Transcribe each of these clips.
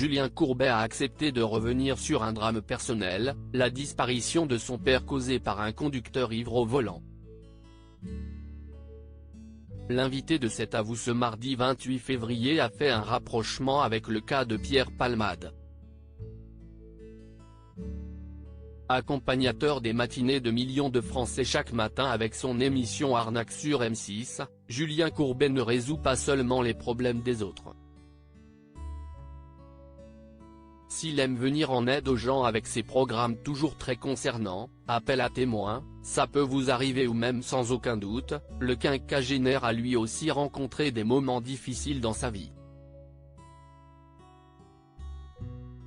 Julien Courbet a accepté de revenir sur un drame personnel, la disparition de son père causée par un conducteur ivre au volant. L'invité de cet avou ce mardi 28 février a fait un rapprochement avec le cas de Pierre Palmade. Accompagnateur des matinées de millions de Français chaque matin avec son émission Arnaque sur M6, Julien Courbet ne résout pas seulement les problèmes des autres. S'il aime venir en aide aux gens avec ses programmes toujours très concernants, appel à témoins, ça peut vous arriver ou même sans aucun doute, le quinquagénaire a lui aussi rencontré des moments difficiles dans sa vie.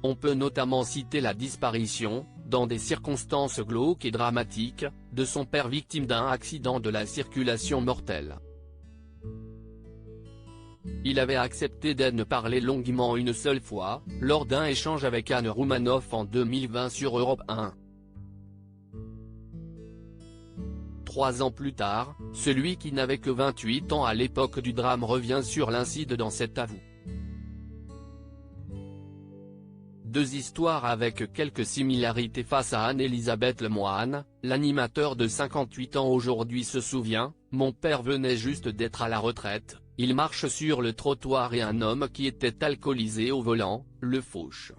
On peut notamment citer la disparition, dans des circonstances glauques et dramatiques, de son père victime d'un accident de la circulation mortelle. Il avait accepté d'en parler longuement une seule fois, lors d'un échange avec Anne Roumanoff en 2020 sur Europe 1. 3 ans plus tard, celui qui n'avait que 28 ans à l'époque du drame revient sur l'incident dans cet avou. Deux histoires avec quelques similarités face à Anne-Elisabeth Lemoine, l'animateur de 58 ans aujourd'hui se souvient, « Mon père venait juste d'être à la retraite, il marche sur le trottoir et un homme qui était alcoolisé au volant, le fauche.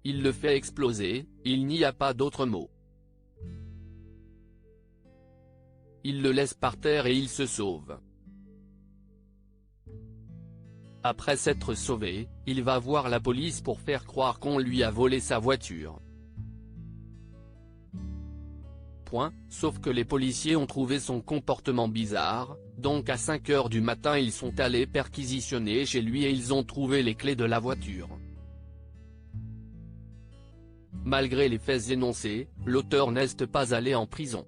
Il le fait exploser, il n'y a pas d'autre mot. Il le laisse par terre et il se sauve. Après s'être sauvé, il va voir la police pour faire croire qu'on lui a volé sa voiture. Sauf que les policiers ont trouvé son comportement bizarre, donc à 5 h du matin ils sont allés perquisitionner chez lui et ils ont trouvé les clés de la voiture. Malgré les faits énoncés, l'auteur n'est pas allé en prison.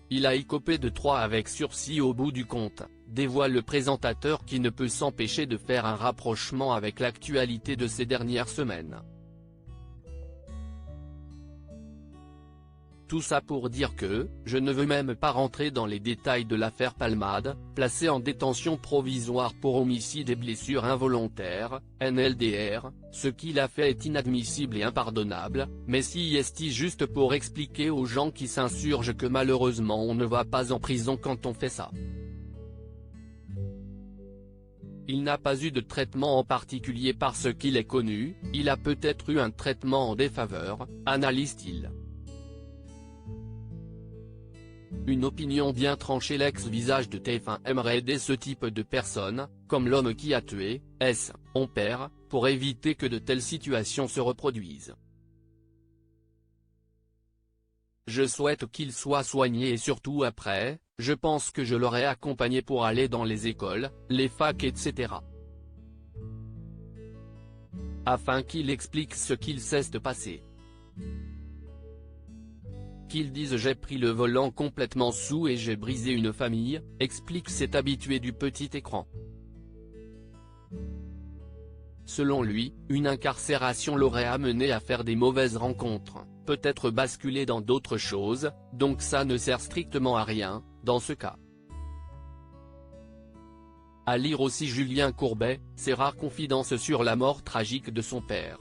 Il a écopé de 3 avec sursis au bout du compte, dévoile le présentateur qui ne peut s'empêcher de faire un rapprochement avec l'actualité de ces dernières semaines. Tout ça pour dire que, je ne veux même pas rentrer dans les détails de l'affaire Palmade, placé en détention provisoire pour homicide et blessure involontaire, NLDR, ce qu'il a fait est inadmissible et impardonnable, mais si est juste pour expliquer aux gens qui s'insurgent que malheureusement on ne va pas en prison quand on fait ça. Il n'a pas eu de traitement en particulier parce qu'il est connu, il a peut-être eu un traitement en défaveur, analyse-t-il. Une opinion bien tranchée. L'ex-visage de TF1 aimerait aider ce type de personnes, comme l'homme qui a tué, on perd, pour éviter que de telles situations se reproduisent. Je souhaite qu'il soit soigné et surtout après, je pense que je l'aurais accompagné pour aller dans les écoles, les facs etc. Afin qu'il explique ce qu'il s'est passé. Qu'il dise j'ai pris le volant complètement sous et j'ai brisé une famille, explique cet habitué du petit écran. Selon lui, une incarcération l'aurait amené à faire des mauvaises rencontres, peut-être basculer dans d'autres choses, donc ça ne sert strictement à rien, dans ce cas. À lire aussi Julien Courbet, ses rares confidences sur la mort tragique de son père.